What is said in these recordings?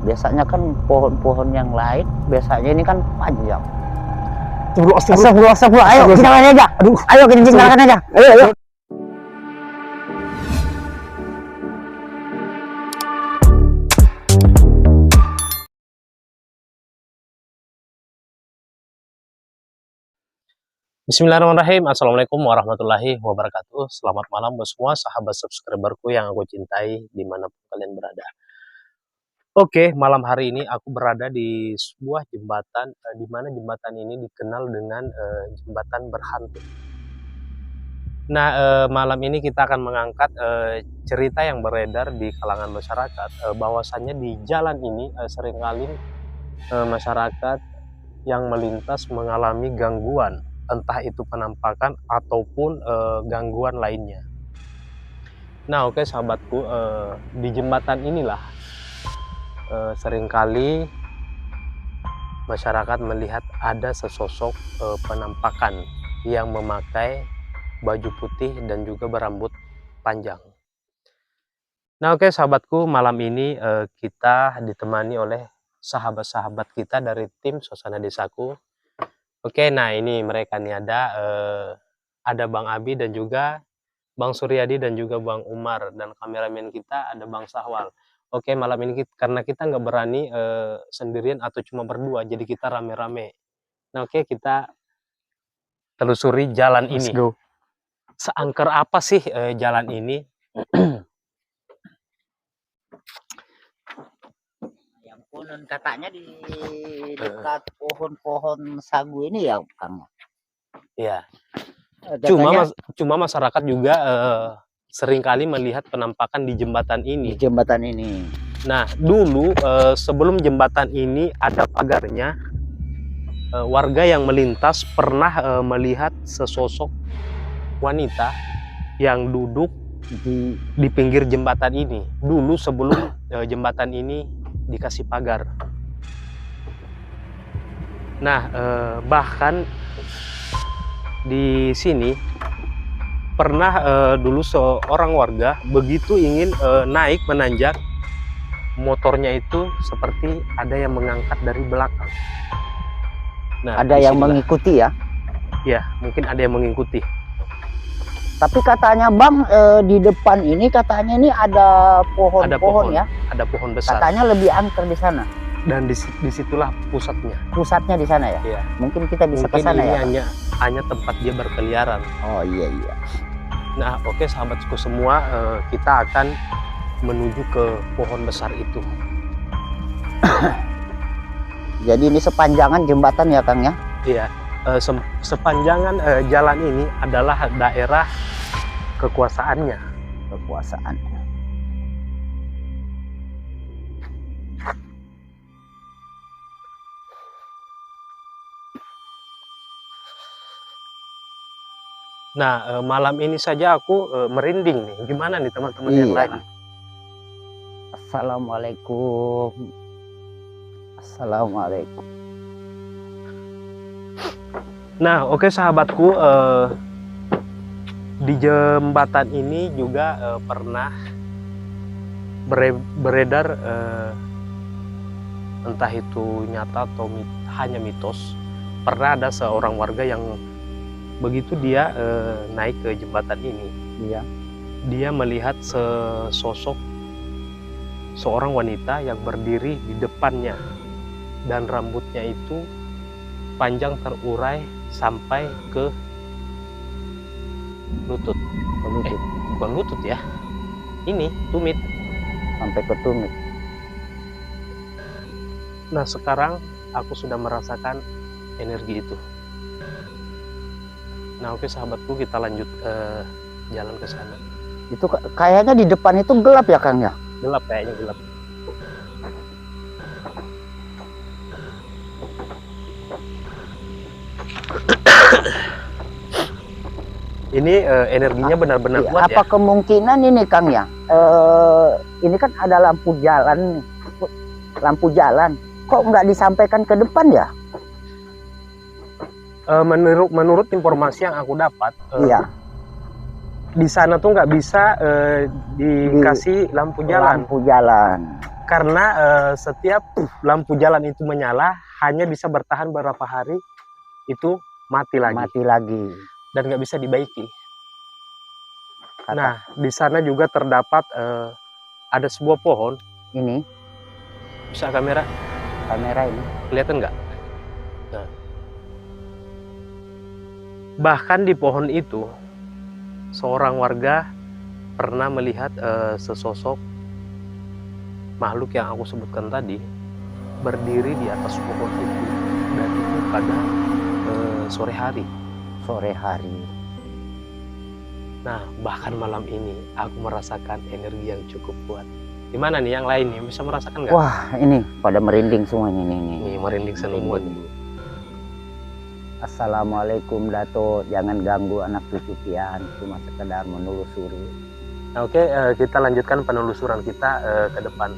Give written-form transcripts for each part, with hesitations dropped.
Biasanya kan pohon-pohon yang lain, biasanya ini kan panjang. Astagfirullah. Ayo kita jalan aja. Ayo kita jalan aja. Ayo. Bismillahirrahmanirrahim. Assalamualaikum warahmatullahi wabarakatuh. Selamat malam buat semua sahabat subscriberku yang aku cintai dimanapun kalian berada. Oke, malam hari ini aku berada di sebuah jembatan, di mana jembatan ini dikenal dengan jembatan berhantu. Nah, malam ini kita akan mengangkat cerita yang beredar di kalangan masyarakat, bahwasannya di jalan ini seringkali masyarakat yang melintas mengalami gangguan, entah itu penampakan ataupun gangguan lainnya. Nah, oke sahabatku, di jembatan inilah seringkali masyarakat melihat ada sesosok penampakan yang memakai baju putih dan juga berambut panjang. Nah, oke sahabatku, malam ini kita ditemani oleh sahabat-sahabat kita dari tim Suasana Desaku. Oke, nah ini mereka nih ada Bang Abi dan juga Bang Suryadi dan juga Bang Umar, dan kameramen kita ada Bang Sahwal. Oke, malam ini karena kita nggak berani sendirian atau cuma berdua, jadi kita rame-rame. Nah, oke, kita telusuri jalan ini. Go. Seangker apa sih jalan ini? Katanya di dekat pohon-pohon sagu ini ya, Kang. Ya. Katanya, Cuma masyarakat juga seringkali melihat penampakan di jembatan ini. di jembatan ini. Nah, dulu sebelum jembatan ini ada pagarnya, warga yang melintas pernah melihat sesosok wanita yang duduk di pinggir jembatan ini. Dulu sebelum jembatan ini dikasih pagar. Nah, bahkan di sini pernah dulu seorang warga begitu ingin naik menanjak, motornya itu seperti ada yang mengangkat dari belakang. Nah, Ada yang mengikuti ya. Ya, mungkin ada yang mengikuti. Tapi katanya Bang, di depan ini katanya ini ada pohon-pohon ya. Ada pohon besar. Katanya lebih angker di sana. Dan disitulah pusatnya. Pusatnya di sana ya. Iya. Mungkin kita bisa ke Mungkin sana ini ya. hanya tempat dia berkeliaran. Oh iya. Nah, oke sahabatku semua, kita akan menuju ke pohon besar itu. Jadi ini sepanjangan jembatan ya, Kang ya. Iya. Sepanjangan jalan ini adalah daerah kekuasaannya. Kekuasaan. Nah, malam ini saja aku merinding nih. Gimana nih teman-teman yang lain? Assalamualaikum. Nah, oke sahabatku, di jembatan ini juga pernah beredar, entah itu nyata atau hanya mitos. Pernah ada seorang warga yang begitu dia naik ke jembatan ini, dia melihat sesosok seorang wanita yang berdiri di depannya, dan rambutnya itu panjang terurai sampai ke lutut. Bukan lutut ya, ini tumit. Sampai ke tumit. Nah, sekarang aku sudah merasakan energi itu. Nah, oke sahabatku, kita lanjut jalan ke sana. Itu kayaknya di depan itu gelap ya, Kang ya? Gelap, kayaknya gelap. Ini energinya benar-benar kuat ya. Apa kemungkinan ini, Kang ya? Ini kan ada lampu jalan, kok nggak disampaikan ke depan ya? Menurut informasi yang aku dapat, iya, di sana tuh nggak bisa dikasih lampu jalan. karena setiap lampu jalan itu menyala hanya bisa bertahan beberapa hari, itu mati lagi dan nggak bisa dibaiki. Nah, di sana juga terdapat ada sebuah pohon. Ini Bisa kamera ini kelihatan nggak? Nah, bahkan di pohon itu seorang warga pernah melihat sesosok makhluk yang aku sebutkan tadi berdiri di atas pohon itu, dan itu pada sore hari. Nah, bahkan malam ini aku merasakan energi yang cukup kuat. Gimana nih yang lain nih, bisa merasakan nggak? Wah, ini pada merinding semuanya nih. Merinding semua. Assalamualaikum Dato, jangan ganggu anak cucu pian, cuma sekedar menelusuri. Nah, oke, kita lanjutkan penelusuran kita ke depan.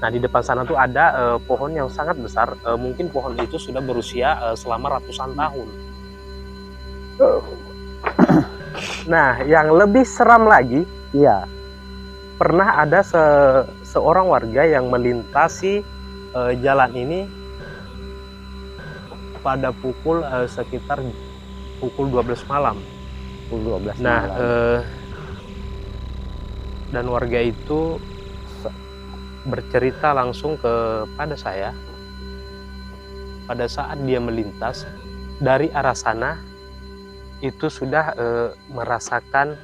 Nah, di depan sana tuh ada pohon yang sangat besar. Mungkin pohon itu sudah berusia selama ratusan tahun. Nah, yang lebih seram lagi, iya, pernah ada seorang warga yang melintasi jalan ini pada pukul sekitar pukul 12 malam. Pukul 12 nah, malam. Dan warga itu bercerita langsung kepada saya pada saat dia melintas dari arah sana itu sudah merasakan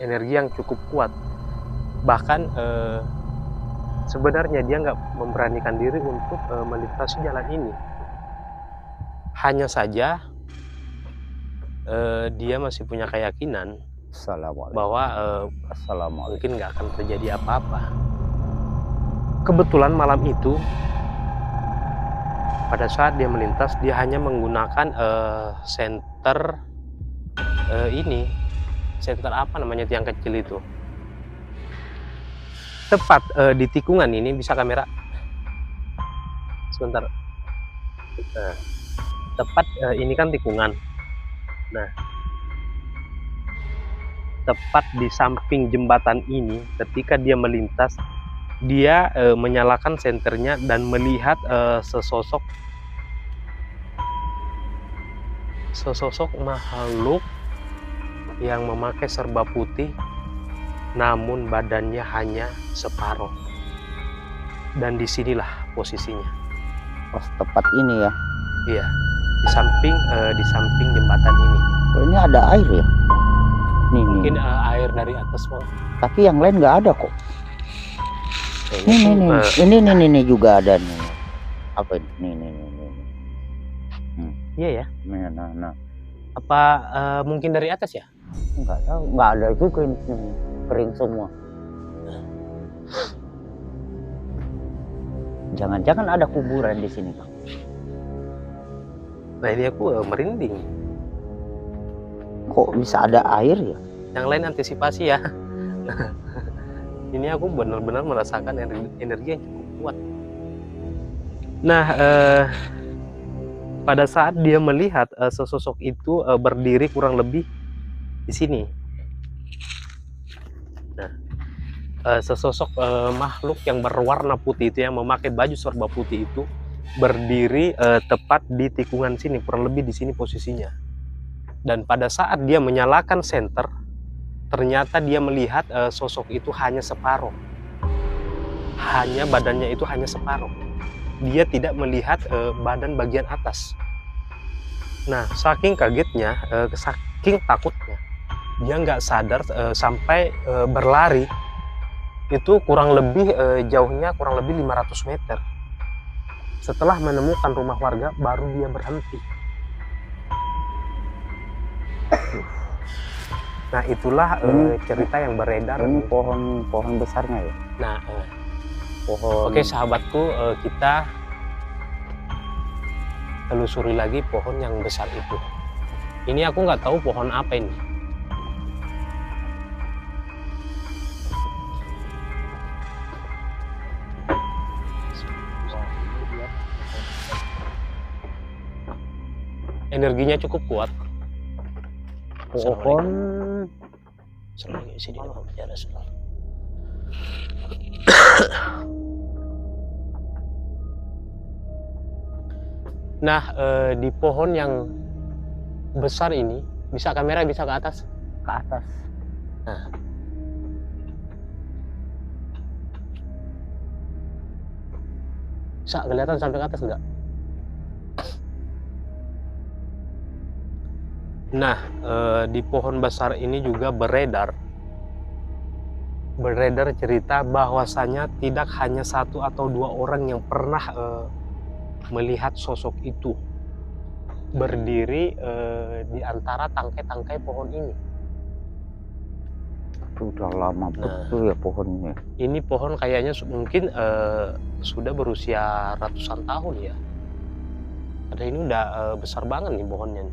energi yang cukup kuat. Bahkan sebenarnya dia nggak memberanikan diri untuk melintasi jalan ini. Hanya saja dia masih punya keyakinan bahwa mungkin nggak akan terjadi apa-apa. Kebetulan malam itu pada saat dia melintas, dia hanya menggunakan senter senter apa namanya yang kecil itu. Tepat di tikungan ini, bisa kamera sebentar. Nah, tepat ini kan tikungan. Nah, tepat di samping jembatan ini, ketika dia melintas, dia menyalakan senternya dan melihat sesosok makhluk yang memakai serba putih, namun badannya hanya separuh. Dan disinilah posisinya. Pas tepat ini ya? Iya, di samping jembatan ini. Oh, ini ada air ya? Mungkin air dari atas, Bang. Tapi yang lain nggak ada kok. Ini juga ada nih. Apa ini? Iya ya. Nah. Apa mungkin dari atas ya? Nggak tahu. Nggak ada juga ini. Kering semua. Jangan-jangan ada kuburan di sini, Bang. Nah, ini aku merinding. Kok bisa ada air ya? Yang lain antisipasi ya. Ini aku benar-benar merasakan energi yang cukup kuat. Nah, pada saat dia melihat sesosok itu berdiri kurang lebih di sini. Nah, sesosok makhluk yang berwarna putih itu, yang memakai baju serba putih itu, berdiri tepat di tikungan sini, kurang lebih di sini posisinya. Dan pada saat dia menyalakan senter, ternyata dia melihat sosok itu hanya separuh. Hanya badannya itu hanya separuh. Dia tidak melihat badan bagian atas. Nah, saking kagetnya, saking takutnya, dia nggak sadar sampai berlari. Itu kurang lebih jauhnya kurang lebih 500 meter. Setelah menemukan rumah warga, baru dia berhenti. Nah, itulah cerita yang beredar. Ini pohon besarnya ya? Nah, pohon. Oke, sahabatku, kita telusuri lagi pohon yang besar itu. Ini aku nggak tahu pohon apa ini. Energinya cukup kuat. Pohon. Nah, di pohon yang besar ini, bisa kamera bisa ke atas? Ke atas. Nah. Bisa kelihatan sampai ke atas enggak? Nah, di pohon besar ini juga beredar cerita bahwasanya tidak hanya satu atau dua orang yang pernah melihat sosok itu berdiri di antara tangkai-tangkai pohon ini. Itu udah lama Nah, betul ya pohonnya. ini pohon kayaknya mungkin sudah berusia ratusan tahun ya. Ada ini udah besar banget nih pohonnya.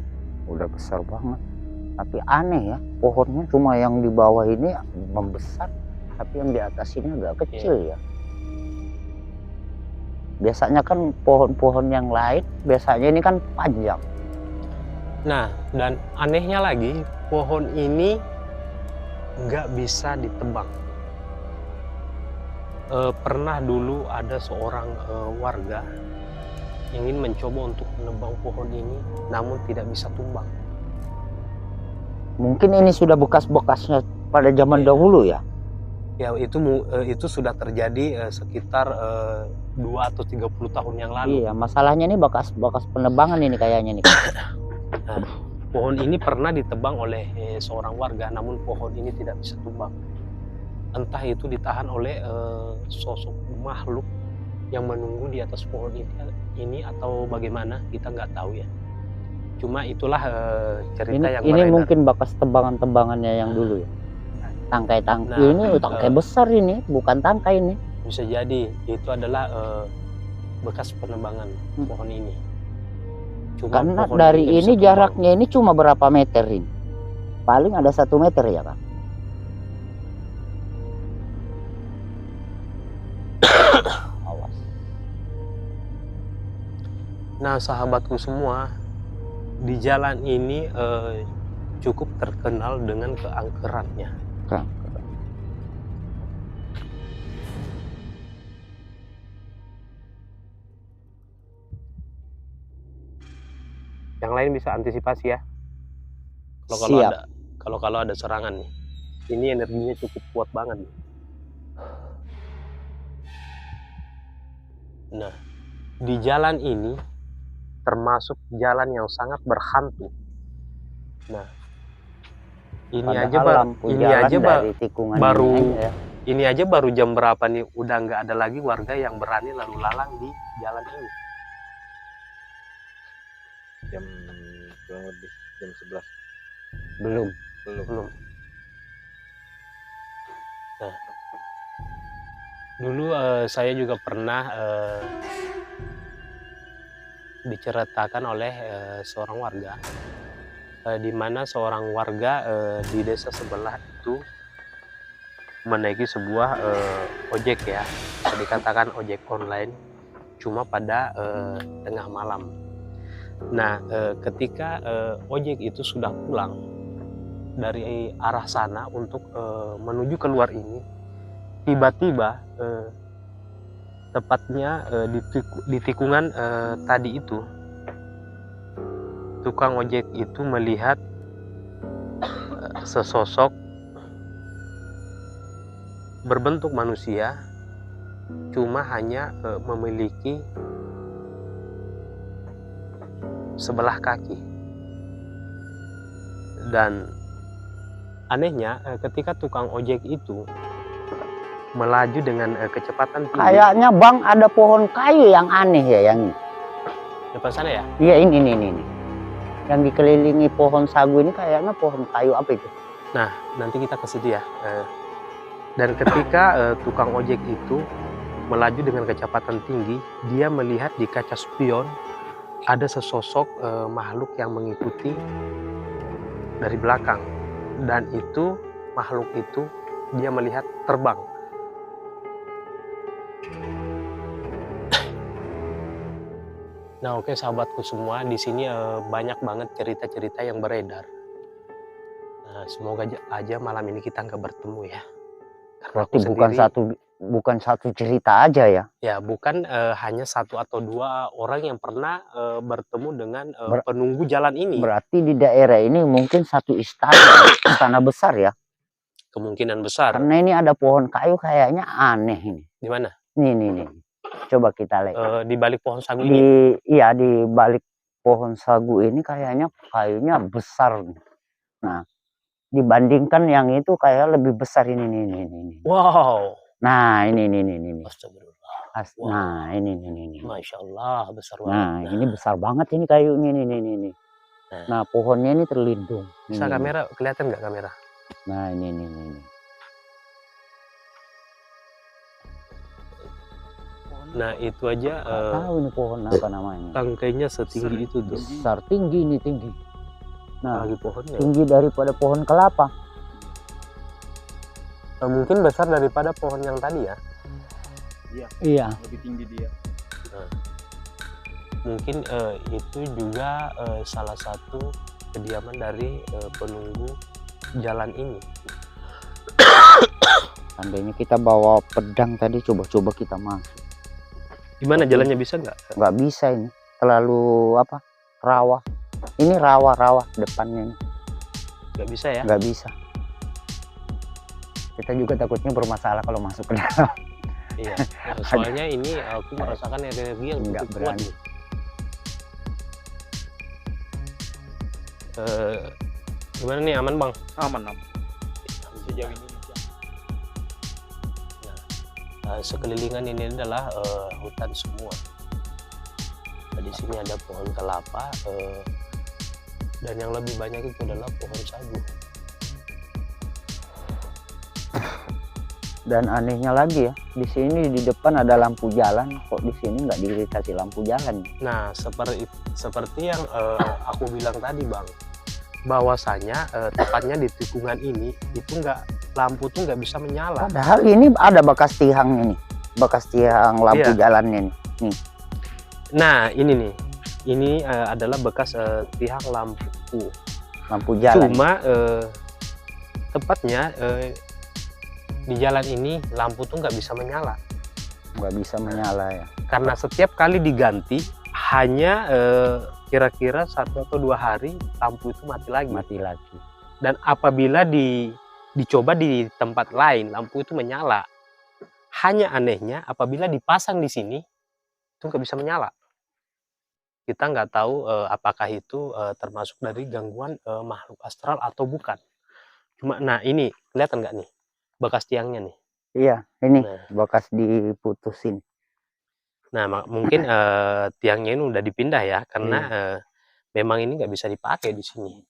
Udah besar banget. Tapi aneh ya, pohonnya cuma yang di bawah ini membesar, tapi yang di atas ini agak kecil ya. Biasanya kan pohon-pohon yang lain, biasanya ini kan panjang. Nah, dan anehnya lagi, pohon ini nggak bisa ditebang. Pernah dulu ada seorang warga ingin mencoba untuk menebang pohon ini, namun tidak bisa tumbang. Mungkin ini sudah bekas-bekasnya pada zaman dahulu ya. Ya itu sudah terjadi sekitar 2 atau 30 tahun yang lalu. Iya, masalahnya ini bekas penebangan ini kayaknya nih. Nah, pohon ini pernah ditebang oleh seorang warga, namun pohon ini tidak bisa tumbang. Entah itu ditahan oleh sosok makhluk yang menunggu di atas pohon ini atau bagaimana, kita nggak tahu ya. Cuma itulah cerita yang Ini beredar. mungkin bekas tebangan-tebangannya yang dulu ya. Tangkai-tangkai ini tangkai besar ini, bukan tangkai ini. Bisa jadi itu adalah bekas penebangan pohon ini. Cuma Karena pohon dari nggak bisa ini tumbang. jaraknya ini cuma berapa meter ini? Paling ada 1 meter ya Kak? Awas. Nah, sahabatku semua, di jalan ini cukup terkenal dengan keangkerannya. Yang lain bisa antisipasi ya. Kalau ada serangan nih. Ini energinya cukup kuat banget nih. Nah, di jalan ini termasuk jalan yang sangat berhantu. Nah, ini aja baru jam berapa nih, udah nggak ada lagi warga yang berani lalu lalang di jalan ini. Jam kurang lebih jam 11. Belum. Nah, dulu saya juga pernah diceritakan oleh seorang warga, di mana seorang warga di desa sebelah itu menaiki sebuah ojek ya, bisa dikatakan ojek online, cuma pada tengah malam. Nah, ketika ojek itu sudah pulang dari arah sana untuk menuju keluar ini, tiba-tiba tepatnya di tikungan tadi itu, tukang ojek itu melihat sesosok berbentuk manusia, cuma hanya memiliki sebelah kaki. Dan anehnya ketika tukang ojek itu melaju dengan kecepatan tinggi. Kayaknya Bang ada pohon kayu yang aneh ya yang ini. Depan sana ya? Iya ini. Yang dikelilingi pohon sagu ini kayaknya pohon kayu apa itu? Nah, nanti kita ke situ ya. Dan ketika tukang ojek itu melaju dengan kecepatan tinggi, dia melihat di kaca spion ada sesosok makhluk yang mengikuti dari belakang. Dan itu makhluk itu dia melihat terbang. Nah, oke sahabatku semua, di sini banyak banget cerita-cerita yang beredar. Nah, semoga aja malam ini kita nggak bertemu ya. Berarti bukan bukan satu cerita aja ya. Ya, bukan hanya satu atau dua orang yang pernah bertemu dengan penunggu jalan ini. Berarti di daerah ini mungkin satu istana, istana besar ya. Kemungkinan besar. Karena ini ada pohon kayu kayaknya aneh ini. Di mana? Nih. Coba kita lihat. Di balik pohon sagu ini. Iya, di balik pohon sagu ini kayaknya kayunya besar. Nah, dibandingkan yang itu kayak lebih besar ini. Wow. Nah, ini. Astagfirullah. Wow. Nah, ini. Masya Allah, besar banget. Nah, ini besar banget ini kayunya ini. Nah, pohonnya ini terlindung. Bisa kamera kelihatan nggak kamera? Nah, ini. Nah, itu aja tahu ini pohon apa namanya. Tangkainya setinggi itu tuh. Besar, tinggi. Nah, lagi pohonnya. Tinggi daripada pohon kelapa. Mungkin besar daripada pohon yang tadi ya. Iya. Lebih tinggi dia. Mungkin itu juga salah satu kediaman dari penunggu jalan ini. Seandainya kita bawa pedang tadi, coba kita masuk. Gimana jalannya, bisa nggak? Nggak bisa ini, terlalu rawa. Ini rawa depannya ini. Nggak bisa ya? Nggak bisa. Kita juga takutnya bermasalah kalau masuk ke dalam. Iya. Soalnya ini aku merasakan energi yang nggak cukup kuat. berani. Gimana nih, aman bang? Aman. Sejauh ini. Sekelilingan ini adalah hutan semua. Di sini ada pohon kelapa dan yang lebih banyak itu adalah pohon sagu. Dan anehnya lagi ya, di sini di depan ada lampu jalan, kok di sini nggak dikasih lampu jalan. Nah, seperti yang aku bilang tadi bang, bahwasanya tepatnya di tikungan ini itu lampu tuh nggak bisa menyala. Padahal ini ada bekas tiangnya nih, bekas tiang lampu jalannya nih. Nah, ini nih, ini adalah bekas tiang lampu jalan. Cuma tepatnya di jalan ini lampu tuh nggak bisa menyala. Nggak bisa menyala ya. Karena setiap kali diganti hanya kira-kira 1 atau 2 hari lampu itu mati lagi. Dan apabila dicoba di tempat lain lampu itu menyala. Hanya anehnya apabila dipasang di sini itu nggak bisa menyala. Kita nggak tahu apakah itu termasuk dari gangguan makhluk astral atau bukan. Cuma nah ini kelihatan nggak nih bekas tiangnya nih? Iya, ini bekas diputusin. Nah, mungkin tiangnya ini udah dipindah ya, karena memang ini nggak bisa dipakai di sini.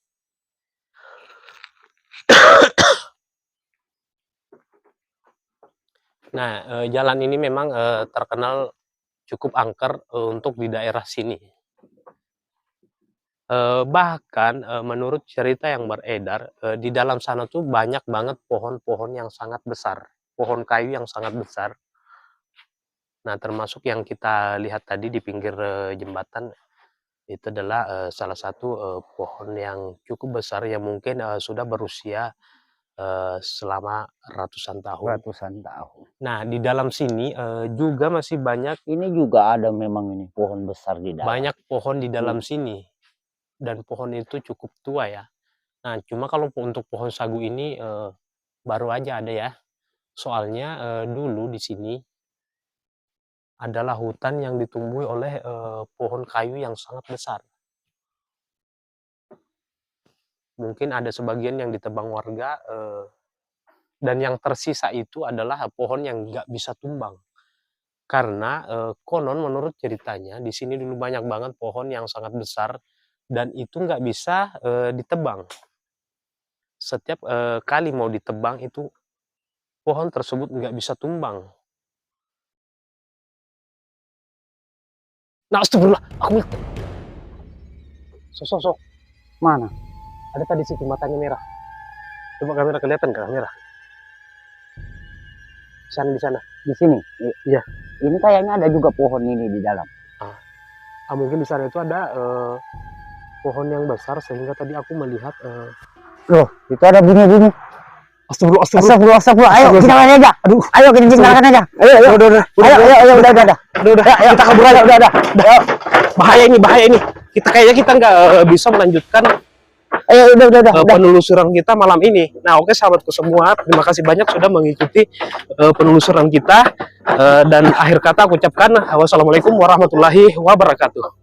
Nah, jalan ini memang terkenal cukup angker untuk di daerah sini. Bahkan menurut cerita yang beredar, di dalam sana tuh banyak banget pohon-pohon yang sangat besar, pohon kayu yang sangat besar. Nah, termasuk yang kita lihat tadi di pinggir jembatan, itu adalah salah satu pohon yang cukup besar yang mungkin sudah berusia selama ratusan tahun. Nah, di dalam sini juga masih banyak. Ini juga ada memang ini pohon besar di dalam. Banyak pohon di dalam sini. Dan pohon itu cukup tua ya. Nah, cuma kalau untuk pohon sagu ini baru aja ada ya. Soalnya dulu di sini adalah hutan yang ditumbuhi oleh pohon kayu yang sangat besar. Mungkin ada sebagian yang ditebang warga dan yang tersisa itu adalah pohon yang nggak bisa tumbang. Karena konon menurut ceritanya di sini dulu banyak banget pohon yang sangat besar dan itu nggak bisa ditebang. Setiap kali mau ditebang itu pohon tersebut nggak bisa tumbang. Nah, astagfirullah, aku lihat. Sosok. Mana? Ada tadi situ matanya merah. Coba kamera kelihatan nggak kamera? Di sana. Di sini? Iya. Ini kayaknya ada juga pohon ini di dalam. Mungkin di sana itu ada pohon yang besar sehingga tadi aku melihat. Loh, itu ada bunyi-bunyi. Astagfirullah. Astagfirullah. Ayo kita main aja. Aduh. Ayo kita tinggalkan aja. Ayo. Udah. Udah. Kita kabur aja. Udah. Bahaya ini. Kita nggak bisa melanjutkan Ayo udah. penelusuran kita malam ini. Nah, oke sahabatku semua, terima kasih banyak sudah mengikuti penelusuran kita. Dan akhir kata aku ucapkan wassalamualaikum warahmatullahi wabarakatuh.